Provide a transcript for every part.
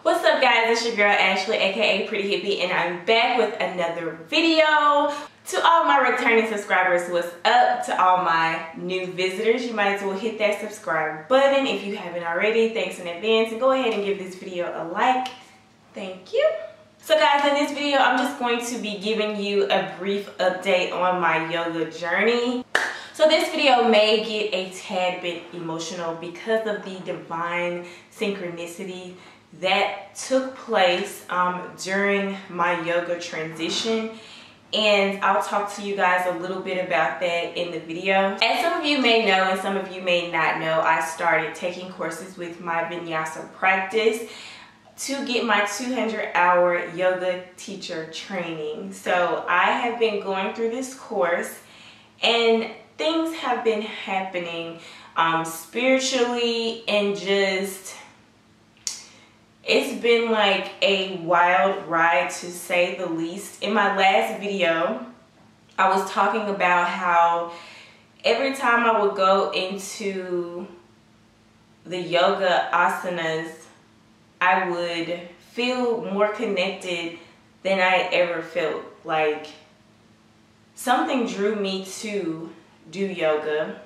What's up guys, it's your girl Ashley aka Pretty Hippie, and I'm back with another video. To all my returning subscribers, what's up? To all my new visitors, you might as well hit that subscribe button if you haven't already. Thanks in advance, and go ahead and give this video a like. Thank you. So guys, in this video I'm just going to be giving you a brief update on my yoga journey. So this video may get a tad bit emotional because of the divine synchronicity that took place during my yoga transition, and I'll talk to you guys a little bit about that in the video. As some of you may know and some of you may not know, I started taking courses with my vinyasa practice to get my 200-hour yoga teacher training. So I have been going through this course and things have been happening spiritually, and just it's been like a wild ride to say the least. In my last video, I was talking about how every time I would go into the yoga asanas, I would feel more connected than I ever felt. Like something drew me to do yoga,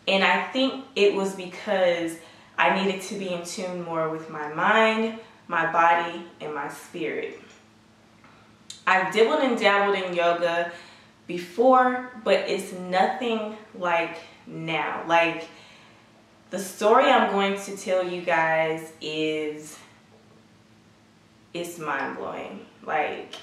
and I think it was because I needed to be in tune more with my mind, my body, and my spirit. I've dibbled and dabbled in yoga before, but it's nothing like now. Like, the story I'm going to tell you guys it's mind-blowing. Like,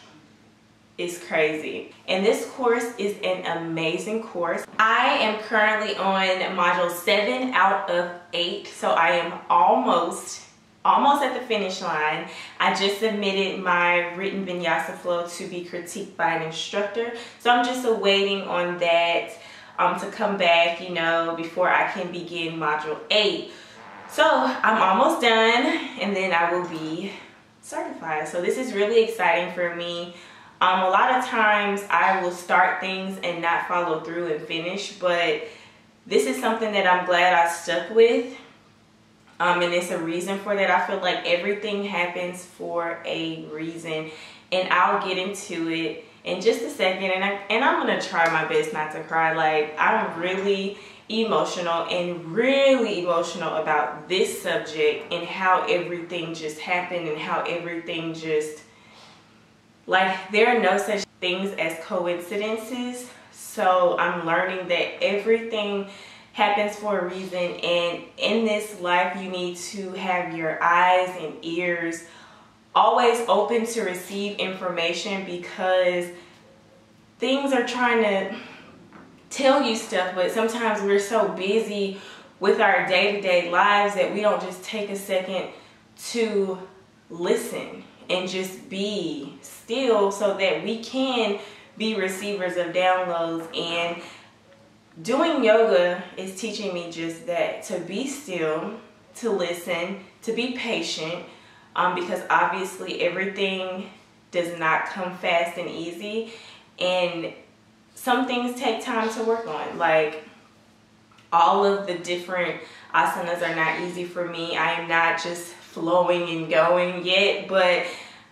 it's crazy. And this course is an amazing course. I am currently on module 7 out of 8, so I am almost at the finish line. I just submitted my written vinyasa flow to be critiqued by an instructor, so I'm just awaiting on that to come back, you know, before I can begin module 8. So I'm almost done, and then I will be certified. So this is really exciting for me. A lot of times I will start things and not follow through and finish, but this is something that I'm glad I stuck with, and it's a reason for that. I feel like everything happens for a reason, and I'll get into it in just a second, and I'm gonna try my best not to cry. Like, I'm really emotional about this subject and how everything just happened and how everything just, like, there are no such things as coincidences. So I'm learning that everything happens for a reason, and in this life you need to have your eyes and ears always open to receive information, because things are trying to tell you stuff, but sometimes we're so busy with our day-to-day lives that we don't just take a second to listen and just be still so that we can be receivers of downloads. And doing yoga is teaching me just that, to be still, to listen, to be patient, because obviously everything does not come fast and easy, and some things take time to work on. Like, all of the different asanas are not easy for me. I am not just flowing and going yet, but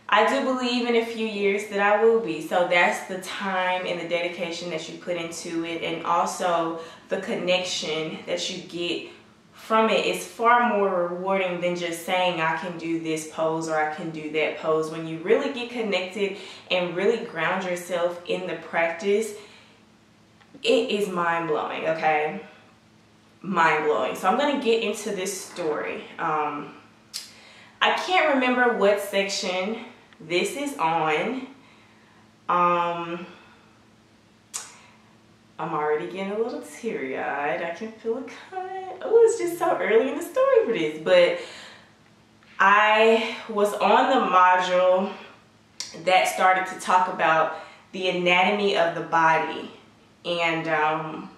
I do believe in a few years that I will be. So that's the time and the dedication that you put into it, and also the connection that you get from it is far more rewarding than just saying I can do this pose or I can do that pose. When you really get connected and really ground yourself in the practice, it is mind-blowing, okay? Mind-blowing. So I'm going to get into this story. I can't remember what section this is on. I'm already getting a little teary-eyed. I can feel it coming. Oh, it's just so early in the story for this. But I was on the module that started to talk about the anatomy of the body, and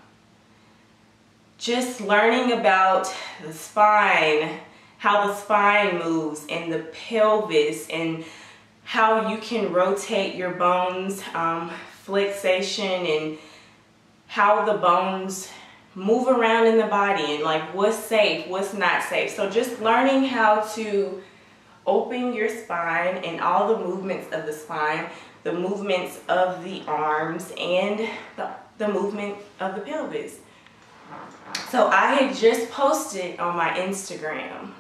just learning about the spine, how the spine moves, and the pelvis, and how you can rotate your bones, flexation, and how the bones move around in the body, and like what's safe, what's not safe. So just learning how to open your spine and all the movements of the spine, the movements of the arms, and the movement of the pelvis. So I had just posted on my Instagram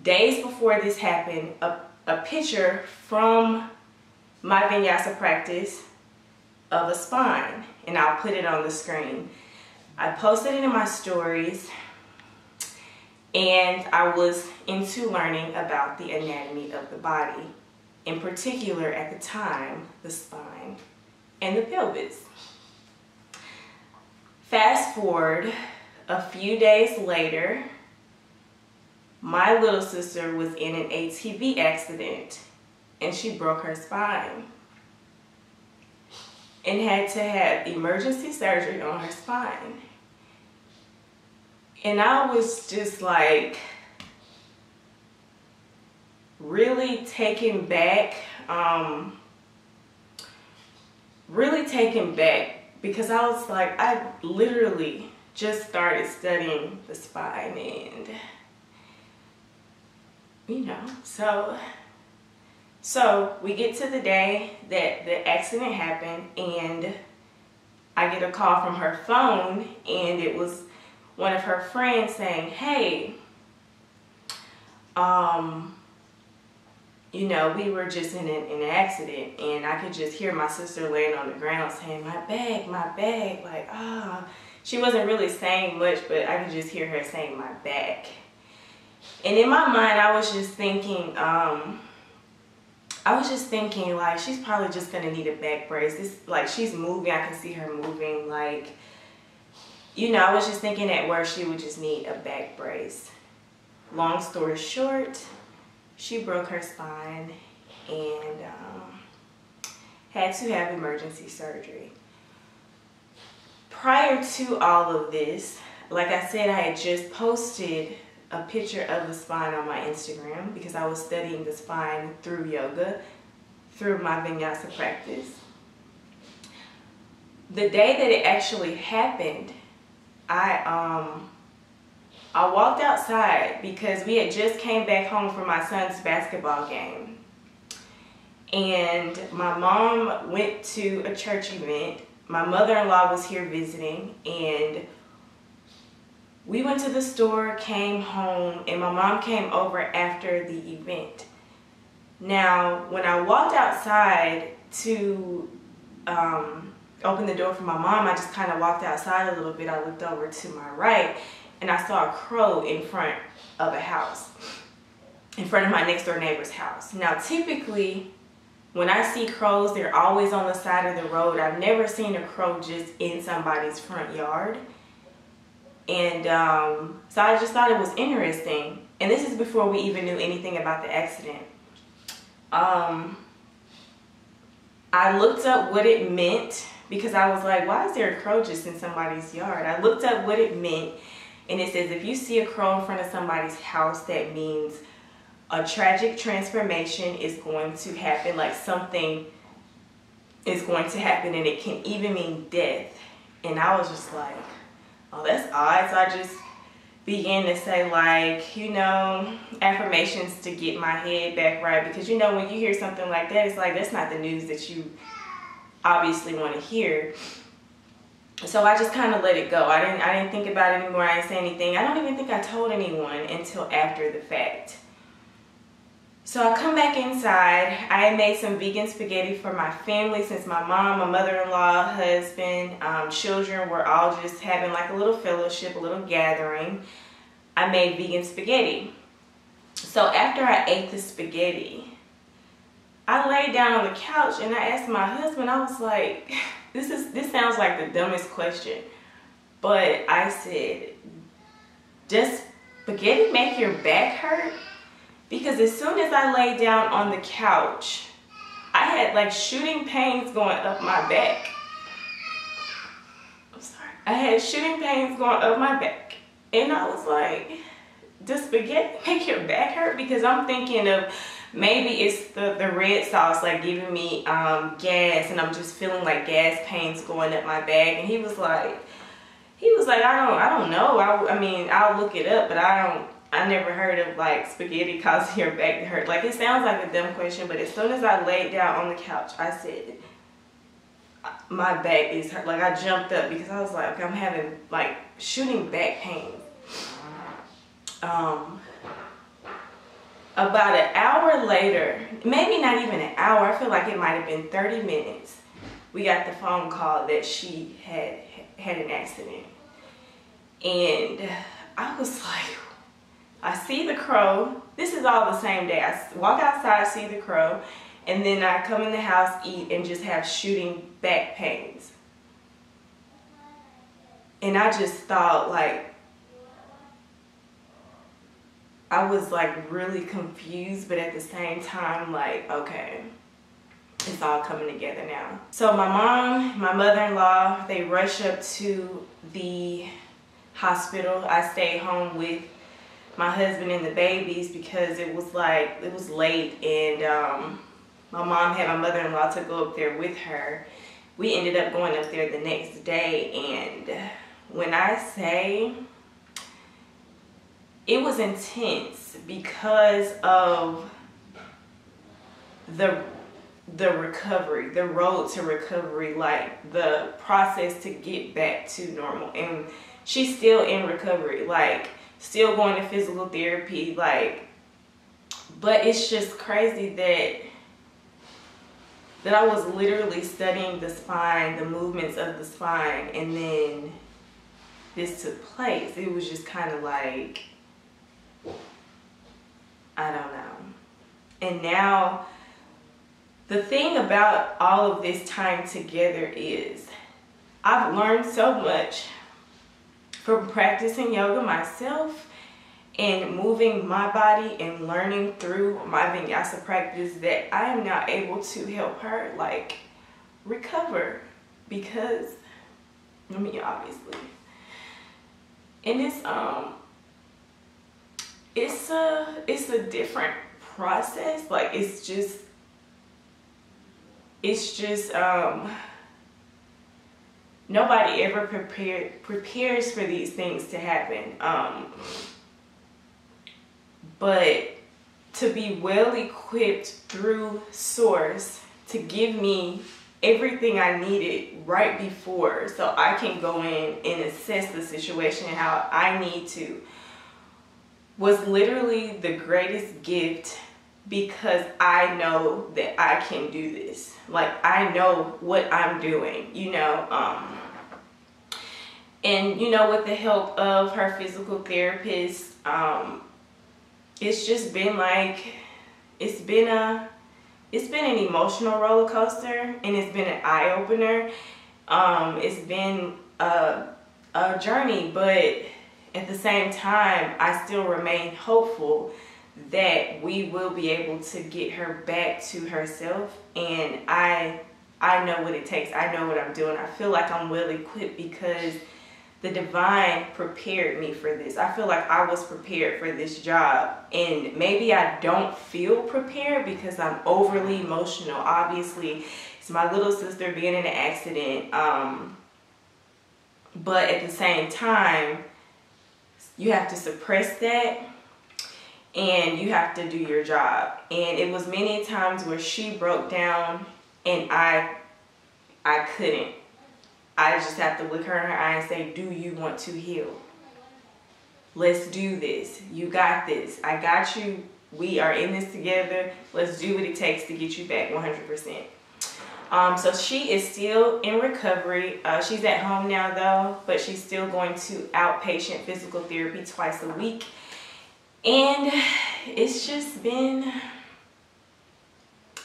days before this happened a picture from my vinyasa practice of a spine, and I'll put it on the screen. I posted it in my stories, and I was into learning about the anatomy of the body, in particular at the time, the spine and the pelvis. Fast forward a few days later, my little sister was in an ATV accident and she broke her spine and had to have emergency surgery on her spine. And I was just like really taken back, because I was like, I literally just started studying the spine, and you know, so we get to the day that the accident happened, and I get a call from her phone, and it was one of her friends saying, hey, you know, we were just in an accident, and I could just hear my sister laying on the ground saying, my bag, like, ah. She wasn't really saying much, but I could just hear her saying my back. And in my mind, I was just thinking, like, she's probably just gonna need a back brace. This, like, she's moving, I can see her moving, like, you know, I was just thinking at where she would just need a back brace. Long story short, she broke her spine and had to have emergency surgery. Prior to all of this, like I said, I had just posted a picture of the spine on my Instagram because I was studying the spine through yoga, through my vinyasa practice. The day that it actually happened, I walked outside because we had just came back home from my son's basketball game. And my mom went to a church event. My mother-in-law was here visiting, and we went to the store, came home, and my mom came over after the event. Now, when I walked outside to open the door for my mom, I just kind of walked outside a little bit. I looked over to my right, and I saw a crow in front of a house, in front of my next door neighbor's house. Now, typically, when I see crows, they're always on the side of the road. I've never seen a crow just in somebody's front yard. And so I just thought it was interesting. And this is before we even knew anything about the accident. I looked up what it meant because I was like, why is there a crow just in somebody's yard? I looked up what it meant, and it says if you see a crow in front of somebody's house, that means a tragic transformation is going to happen, like something is going to happen, and it can even mean death. And I was just like, oh, that's odd. So I just began to say, like, you know, affirmations to get my head back right, because, you know, when you hear something like that, it's like, that's not the news that you obviously want to hear. So I just kind of let it go. I didn't think about it anymore. I didn't say anything. I don't even think I told anyone until after the fact. So I come back inside. I had made some vegan spaghetti for my family since my mom, my mother-in-law, husband, children were all just having like a little fellowship, a little gathering. I made vegan spaghetti. So after I ate the spaghetti, I laid down on the couch and I asked my husband, I was like, this sounds like the dumbest question, but I said, does spaghetti make your back hurt? Because as soon as I laid down on the couch, I had like shooting pains going up my back. I'm sorry. I had shooting pains going up my back. And I was like, does spaghetti make your back hurt? Because I'm thinking of maybe it's the red sauce like giving me gas, and I'm just feeling like gas pains going up my back. And he was like, I don't know. I mean, I'll look it up, but I I never heard of like spaghetti causing your back to hurt. Like, it sounds like a dumb question, but as soon as I laid down on the couch, I said, my back is hurt. Like, I jumped up because I was like, okay, I'm having like shooting back pains. About an hour later, maybe not even an hour, I feel like it might have been 30 minutes, we got the phone call that she had an accident. And I was like, I see the crow. This is all the same day. I walk outside, see the crow, and then I come in the house, eat, and just have shooting back pains. And I just thought, like, I was like really confused, but at the same time, like, okay, it's all coming together now. So my mom, my mother-in-law, they rush up to the hospital. I stayed home with my husband and the babies because it was late, and my mom had my mother-in-law to go up there with her. We ended up going up there the next day, and when I say it was intense because of the recovery, the road to recovery, like the process to get back to normal. And she's still in recovery, like still going to physical therapy, like, but it's just crazy that I was literally studying the spine, the movements of the spine, and then this took place. It was just kind of like, I don't know. And now the thing about all of this time together is I've learned so much from practicing yoga myself and moving my body and learning through my vinyasa practice that I am now able to help her like recover, because I mean, obviously, and it's a different process. Like, it's just nobody ever prepares for these things to happen. But to be well equipped through Source to give me everything I needed right before, so I can go in and assess the situation how I need to, was literally the greatest gift, because I know that I can do this. Like, I know what I'm doing, you know. And you know, with the help of her physical therapist, it's just been like, it's been an emotional roller coaster, and it's been an eye-opener. It's been a journey, but at the same time, I still remain hopeful that we will be able to get her back to herself. And I know what it takes. I know what I'm doing. I feel like I'm well equipped because the divine prepared me for this. I feel like I was prepared for this job, and maybe I don't feel prepared because I'm overly emotional. Obviously, it's my little sister being in an accident, but at the same time, you have to suppress that and you have to do your job. And it was many times where she broke down and I couldn't. I just have to look her in her eye and say, do you want to heal? Let's do this. You got this. I got you. We are in this together. Let's do what it takes to get you back 100%. So she is still in recovery. She's at home now though, but she's still going to outpatient physical therapy twice a week. And it's just been,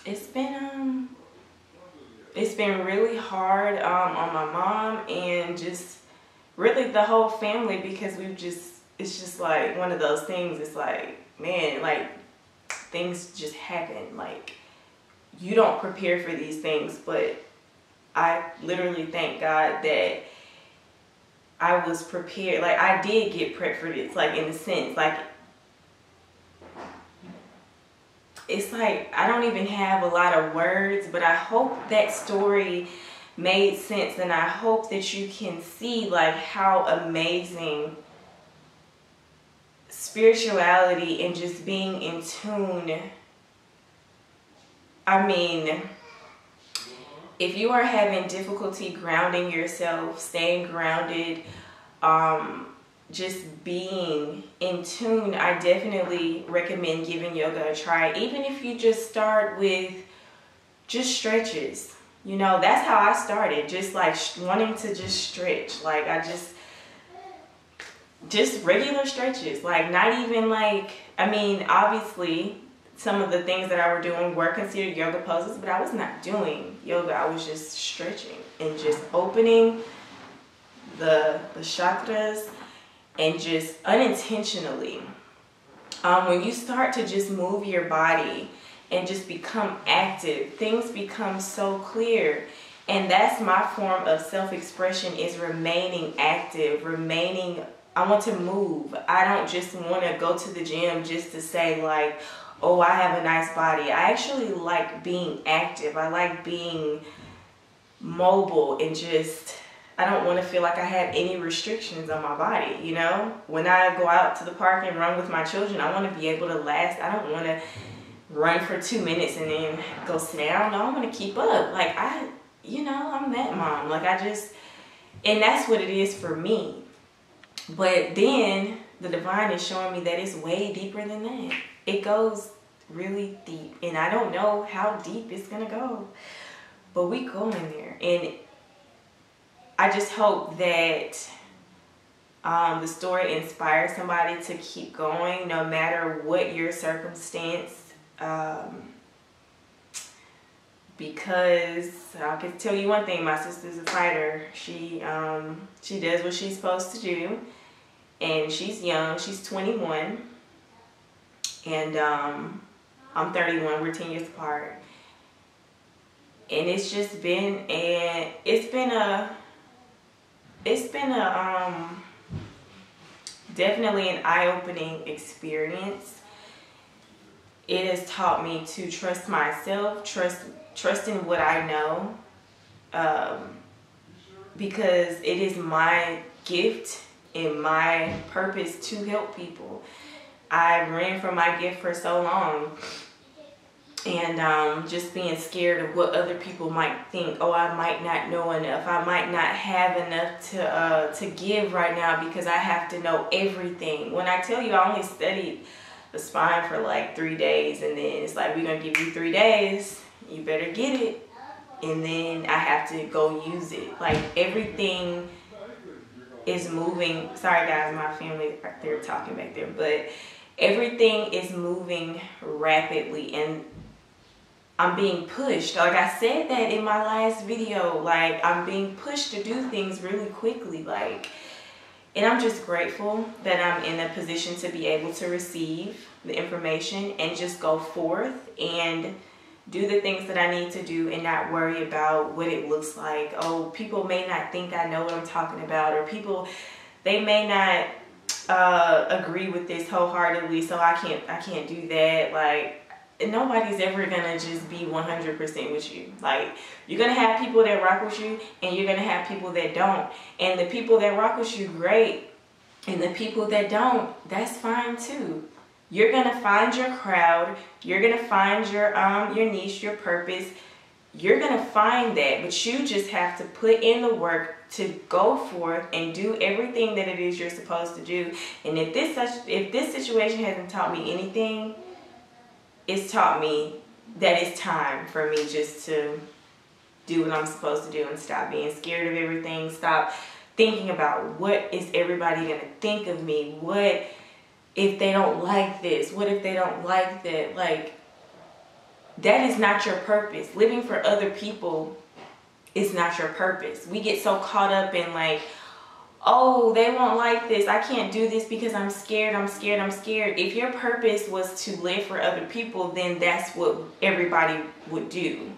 it's been really hard on my mom and just really the whole family, because it's just like one of those things. It's like, man, like things just happen. Like, you don't prepare for these things, but I literally thank God that I was prepared. Like, I did get prepped for this, like, in a sense. Like, it's like I don't even have a lot of words, but I hope that story made sense, and I hope that you can see like how amazing spirituality and just being in tune. I mean, if you are having difficulty grounding yourself, staying grounded, just being in tune, I definitely recommend giving yoga a try. Even if you just start with just stretches. You know, that's how I started. Just like wanting to just stretch. Like I just regular stretches. Like not even like, I mean, obviously some of the things that I were doing were considered yoga poses, but I was not doing yoga. I was just stretching and just opening the chakras and just unintentionally. When you start to just move your body and just become active, things become so clear. And that's my form of self-expression, is remaining active, I want to move. I don't just want to go to the gym just to say like, oh, I have a nice body. I actually like being active. I like being mobile and just, I don't want to feel like I have any restrictions on my body, you know? When I go out to the park and run with my children, I want to be able to last. I don't want to run for 2 minutes and then go sit down. No, I want to keep up. Like you know, I'm that mom. Like and that's what it is for me. But then the divine is showing me that it's way deeper than that. It goes really deep. And I don't know how deep it's going to go. But we go in there. And I just hope that the story inspires somebody to keep going no matter what your circumstance. Because I can tell you one thing, my sister's a fighter. She does what she's supposed to do, and she's young. She's 21, and I'm 31. We're 10 years apart, and it's just been definitely an eye-opening experience. It has taught me to trust myself, trust in what I know, because it is my gift and my purpose to help people. I ran from my gift for so long, and just being scared of what other people might think. Oh, I might not know enough. I might not have enough to give right now because I have to know everything. When I tell you I only studied the spine for like 3 days, and then it's like, we're gonna give you 3 days, you better get it, and then I have to go use it. Like everything is moving. Sorry guys, my family, they're talking back there, but everything is moving rapidly, and I'm being pushed. Like I said that in my last video, like I'm being pushed to do things really quickly, like. And I'm just grateful that I'm in a position to be able to receive the information and just go forth and do the things that I need to do and not worry about what it looks like. Oh, people may not think I know what I'm talking about, or people, they may not agree with this wholeheartedly, so I can't do that. Like, nobody's ever gonna just be 100% with you. Like, you're gonna have people that rock with you, and you're gonna have people that don't. And the people that rock with you, great. And the people that don't, that's fine too. You're gonna find your crowd. You're gonna find your niche, your purpose. You're gonna find that, but you just have to put in the work to go forth and do everything that it is you're supposed to do. And if this situation hasn't taught me anything, it's taught me that it's time for me just to do what I'm supposed to do and stop being scared of everything. Stop thinking about what is everybody going to think of me? What if they don't like this? What if they don't like that? Like, that is not your purpose. Living for other people is not your purpose. We get so caught up in like, oh, they won't like this. I can't do this because I'm scared, I'm scared, I'm scared. If your purpose was to live for other people, then that's what everybody would do.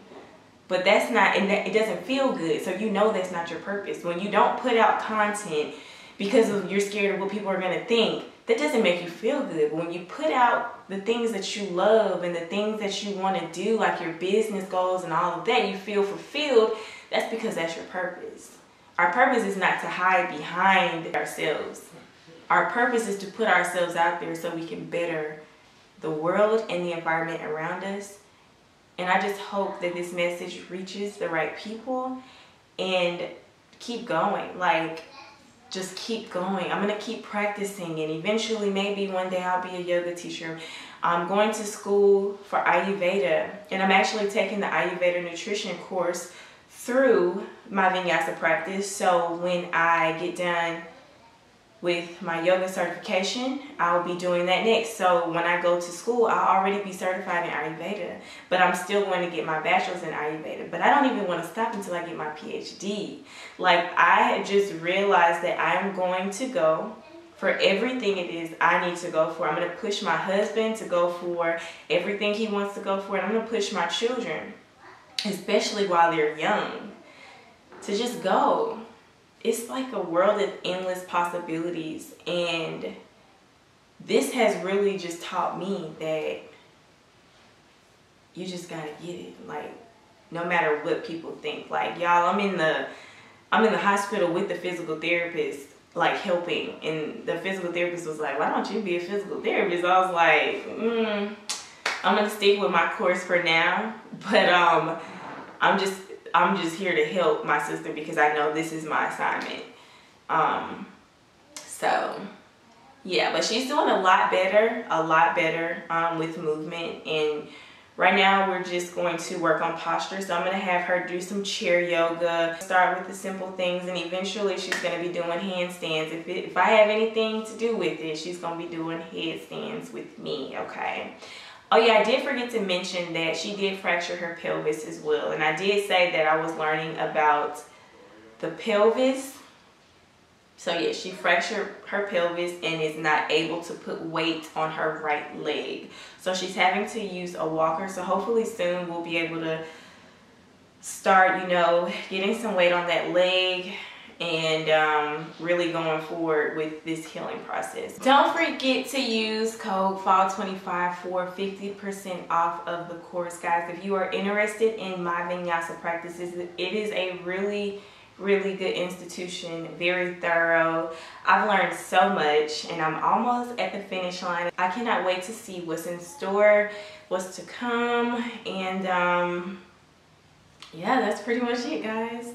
But that's not, and it doesn't feel good. So you know that's not your purpose. When you don't put out content because you're scared of what people are going to think, that doesn't make you feel good. But when you put out the things that you love and the things that you want to do, like your business goals and all of that, you feel fulfilled, that's because that's your purpose. Our purpose is not to hide behind ourselves. our purpose is to put ourselves out there so we can better the world and the environment around us. And I just hope that this message reaches the right people, and keep going. Like, just keep going. I'm going to keep practicing, and eventually maybe one day I'll be a yoga teacher. I'm going to school for Ayurveda, and I'm actually taking the Ayurveda nutrition course through my vinyasa practice. So when I get done with my yoga certification, I'll be doing that next. So when I go to school, I'll already be certified in Ayurveda, but I'm still going to get my bachelor's in Ayurveda. But I don't even want to stop until I get my PhD. Like, I just realized that I'm going to go for everything it is I need to go for. I'm going to push my husband to go for everything he wants to go for, and I'm going to push my children, especially while they're young, to just go. It's like a world of endless possibilities, and this has really just taught me that you just gotta get it. Like, no matter what people think. Like, y'all, I'm in the hospital with the physical therapist, like, helping, and the physical therapist was like, why don't you be a physical therapist? I was like, I'm gonna stick with my course for now, but I'm just here to help my sister because I know this is my assignment. So yeah, but she's doing a lot better with movement, and right now we're just going to work on posture. So I'm going to have her do some chair yoga, start with the simple things, and eventually she's going to be doing handstands. If I have anything to do with it, she's going to be doing headstands with me, okay? Oh yeah, I did forget to mention that she did fracture her pelvis as well. And I did say that I was learning about the pelvis. So yeah, she fractured her pelvis and is not able to put weight on her right leg. So she's having to use a walker. So hopefully soon we'll be able to start, you know, getting some weight on that leg, and really going forward with this healing process. Don't forget to use code FALL25 for 50% off of the course, guys. If you are interested in my vinyasa practices, it is a really good institution, very thorough. I've learned so much, and I'm almost at the finish line. I cannot wait to see what's in store, what's to come, and yeah, that's pretty much it, guys.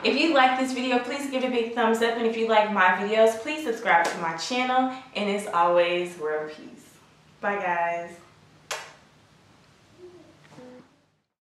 If you like this video, please give it a big thumbs up, and if you like my videos, please subscribe to my channel, and as always, world peace. Bye, guys.